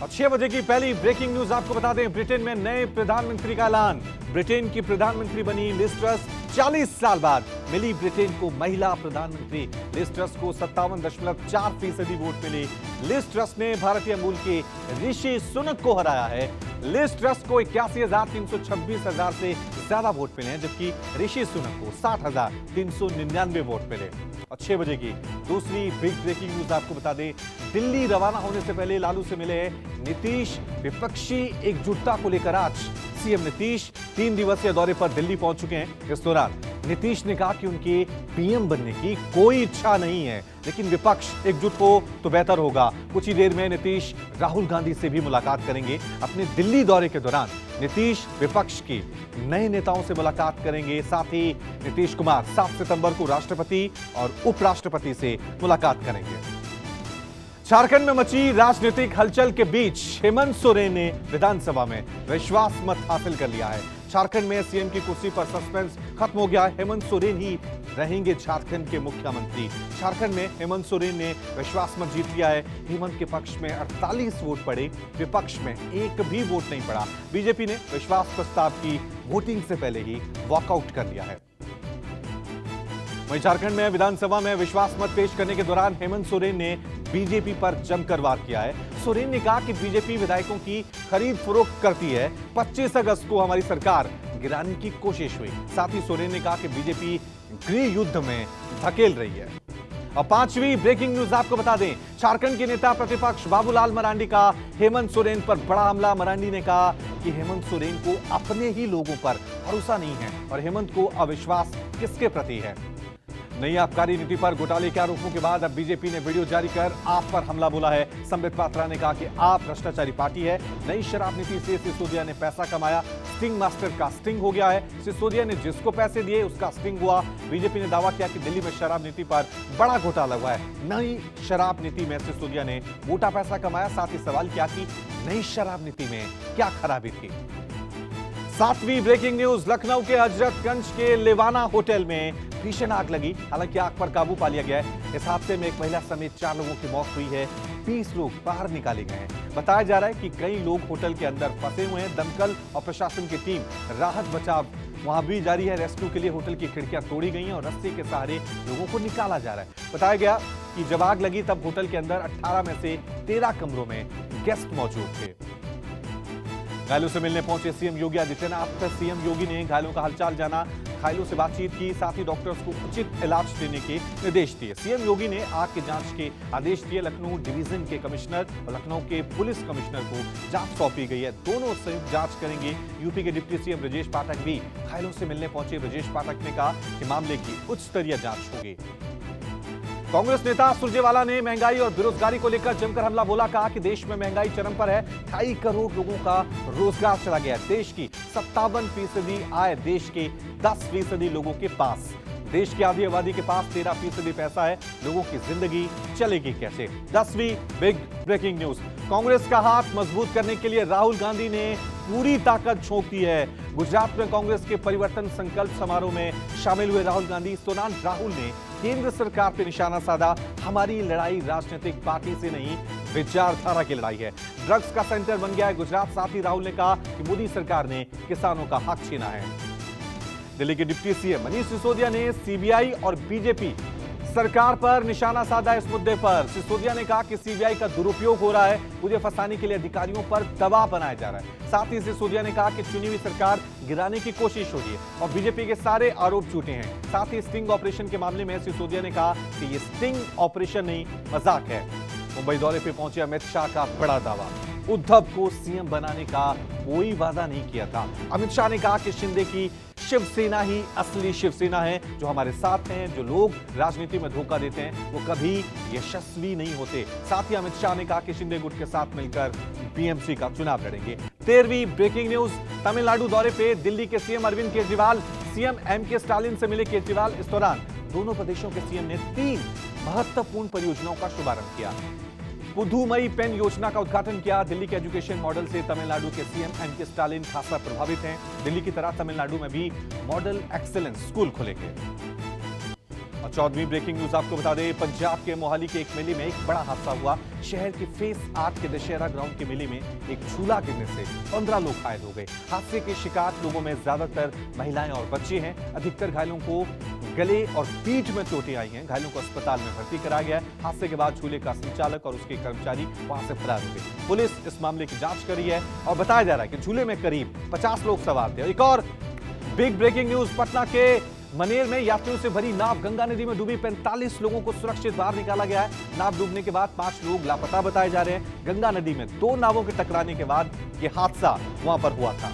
और 6 बजे की पहली ब्रेकिंग न्यूज आपको बता दें, ब्रिटेन में नए प्रधानमंत्री का ऐलान। ब्रिटेन की प्रधानमंत्री बनी लिज ट्रस। 40 साल बाद मिली ब्रिटेन को महिला प्रधानमंत्री। लिज ट्रस को 57.4% वोट मिले। लिज ट्रस ने भारतीय मूल के ऋषि सुनक को हराया है। लिज ट्रस को 81,326,000 से ज्यादा वोट मिले हैं, जबकि ऋषि सुनक को 60,399 वोट मिले। और 6 बजे की दूसरी बिग ब्रेकिंग न्यूज आपको बता दें, दिल्ली रवाना होने से पहले लालू से मिले नीतीश। विपक्षी एकजुटता को लेकर आज सीएम नीतीश 3 दिवसीय दौरे पर दिल्ली पहुंच चुके हैं। इस दौरान नीतीश ने कहा कि उनके पीएम बनने की कोई इच्छा नहीं है, लेकिन विपक्ष एकजुट हो तो बेहतर होगा। कुछ ही देर में नीतीश राहुल गांधी से भी मुलाकात करेंगे। अपने दिल्ली दौरे के दौरान नीतीश विपक्ष की नए नेताओं से मुलाकात करेंगे। साथ ही नीतीश कुमार 7 सितंबर को राष्ट्रपति और उपराष्ट्रपति से मुलाकात करेंगे। झारखंड में मची राजनीतिक हलचल के बीच हेमंत सोरेन ने विधानसभा में विश्वास मत हासिल कर लिया है। झारखंड में सीएम की कुर्सी पर सस्पेंस खत्म हो गया। हेमंत सोरेन ही रहेंगे झारखंड के मुख्यमंत्री। झारखंड में हेमंत सोरेन ने विश्वास मत जीत लिया है। हेमंत के पक्ष में 48 वोट पड़े, विपक्ष में एक भी वोट नहीं पड़ा। बीजेपी ने विश्वास प्रस्ताव की वोटिंग से पहले ही वॉकआउट कर लिया है। वहीं झारखंड में विधानसभा में विश्वास मत पेश करने के दौरान हेमंत सोरेन ने बीजेपी पर जमकर वार किया है। सोरेन ने कहा कि बीजेपी विधायकों की खरीद फरोख्त करती है। 25 अगस्त को हमारी सरकार गिराने की कोशिश हुई। साथ ही सोरेन ने कहा कि बीजेपी गृह युद्ध में धकेल रही है। और 5वीं ब्रेकिंग न्यूज आपको बता दें, झारखंड के नेता प्रतिपक्ष बाबूलाल मरांडी का हेमंत सोरेन पर बड़ा हमला। मरांडी ने कहा कि हेमंत सोरेन को अपने ही लोगों पर भरोसा नहीं है और हेमंत को अविश्वास किसके प्रति है। नई आबकारी नीति पर घोटाले के आरोपों के बाद अब बीजेपी ने वीडियो जारी कर आप पर हमला बोला है। संबित पात्रा ने कहा कि आप भ्रष्टाचारी पार्टी है। नई शराब नीति से सिसोदिया ने पैसा कमाया। स्टिंग मास्टर का स्टिंग हो गया है। सिसोदिया ने जिसको पैसे दिए उसका स्टिंग हुआ। बीजेपी ने दावा किया कि दिल्ली में शराब नीति पर बड़ा घोटाला हुआ है। नई शराब नीति में सिसोदिया ने मोटा पैसा कमाया। साथ ही सवाल किया कि नई शराब नीति में क्या खराबी थी। 7वीं ब्रेकिंग न्यूज, लखनऊ के हजरतगंज के लेवाना होटल में भीषण आग लगी। हालांकि आग पर काबू पा लिया गया है। इस हादसे में एक महिला समेत 4 लोगों की मौत हुई है। 20 लोग बाहर निकाले गए हैं। बताया जा रहा है कि कई लोग होटल के अंदर फंसे हुए हैं। दमकल और प्रशासन की टीम राहत बचाव वहां भी जारी है। रेस्क्यू के लिए होटल की खिड़कियां तोड़ी गई हैं और रस्सी के सहारे लोगों को निकाला जा रहा है। बताया गया कि जब आग लगी तब होटल के अंदर 18 में से 13 कमरों में गेस्ट मौजूद थे। घायलों से मिलने पहुंचे सीएम योगी आदित्यनाथ। सीएम योगी ने घायलों का हालचाल जाना, घायलों से बातचीत की, साथ ही डॉक्टर्स को उचित इलाज देने के निर्देश दिए। सीएम योगी ने आग की जांच के आदेश दिए। लखनऊ डिवीजन के कमिश्नर और लखनऊ के पुलिस कमिश्नर को जांच सौंपी गई है। दोनों संयुक्त जांच करेंगे। यूपी के डिप्टी सीएम ब्रजेश पाठक भी घायलों से मिलने पहुंचे। ब्रजेश पाठक ने कहा कि मामले की उच्च स्तरीय जांच होगी। कांग्रेस नेता सुरजेवाला ने महंगाई और बेरोजगारी को लेकर जमकर हमला बोला। कहा कि देश में महंगाई चरम पर है। 2.5 करोड़ लोगों का रोजगार चला गया। देश की 57% आय देश के 10% लोगों के पास। देश की आधी आबादी के पास 13% पैसा है। लोगों की जिंदगी चलेगी कैसे। 10वीं बिग ब्रेकिंग न्यूज, कांग्रेस का हाथ मजबूत करने के लिए राहुल गांधी ने पूरी ताकत झोंक दी है। गुजरात में कांग्रेस के परिवर्तन संकल्प समारोह में शामिल हुए राहुल गांधी। इस दौरान राहुल ने केंद्र सरकार पर निशाना साधा। हमारी लड़ाई राजनीतिक पार्टी से नहीं, विचारधारा की लड़ाई है। ड्रग्स का सेंटर बन गया है गुजरात। साथ ही राहुल ने कहा कि मोदी सरकार ने किसानों का हक छीना है। दिल्ली के डिप्टी सीएम मनीष सिसोदिया ने सीबीआई और बीजेपी सरकार पर निशाना साधा। इस मुद्दे पर सिसोदिया ने कहा कि सीबीआई का दुरुपयोग हो रहा है। मुझे फंसाने के लिए अधिकारियों पर दबाव बनाया जा रहा है। साथ ही सिसोदिया ने कहा कि चुनी हुई सरकार गिराने की कोशिश हो रही है और बीजेपी के सारे आरोप झूठे हैं। साथ ही स्टिंग ऑपरेशन के मामले में सिसोदिया ने कहा कि ये स्टिंग ऑपरेशन नहीं, मजाक है। मुंबई दौरे पर पहुंचे अमित शाह का बड़ा दावा। उद्धव को सीएम बनाने का कोई वादा नहीं किया था। अमित शाह ने कहा कि शिंदे की शिवसेना ही असली शिवसेना है। जो हमारे साथ हैं, जो लोग राजनीति में धोखा देते हैं, वो कभी यशस्वी नहीं होते। साथ ही अमित शाह ने कहा कि शिंदे गुट के साथ मिलकर बीएमसी का चुनाव लड़ेंगे। 13वीं ब्रेकिंग न्यूज, तमिलनाडु दौरे पे दिल्ली के सीएम अरविंद केजरीवाल। सीएम एमके स्टालिन से मिले केजरीवाल। इस दौरान दोनों प्रदेशों के सीएम ने 3 महत्वपूर्ण परियोजनाओं का शुभारंभ किया। पुदुमई पेन योजना का उद्घाटन किया। दिल्ली के एजुकेशन मॉडल से तमिलनाडु के सीएम एमके स्टालिन खासा प्रभावित हैं। दिल्ली की तरह तमिलनाडु में भी मॉडल एक्सीलेंस स्कूल खुलेंगे। और 14वीं ब्रेकिंग न्यूज आपको बता दें, पंजाब के मोहाली के एक मेले में एक बड़ा हादसा हुआ। शहर के फेस 8 के दशहरा ग्राउंड के मेले में एक झूला गिरने से 15 लोग घायल हो गए। हादसे के शिकार लोगों में ज्यादातर महिलाएं और बच्चे हैं। अधिकतर घायलों को गले और पीठ में चोटें आई हैं। घायलों को अस्पताल में भर्ती कराया गया है। हादसे के बाद झूले का संचालक और उसके कर्मचारी वहां से फरार हो गए। पुलिस इस मामले की जांच कर रही है और बताया जा रहा है कि झूले में करीब 50 लोग सवार थे। एक और बिग ब्रेकिंग न्यूज, पटना के मनेर में यात्रियों से भरी नाव गंगा नदी में डूबी 45 लोगों को सुरक्षित बाहर निकाला गया है। नाव डूबने के बाद 5 लोग लापता बताए जा रहे हैं। गंगा नदी में 2 नावों के टकराने के बाद यह हादसा वहां पर हुआ था।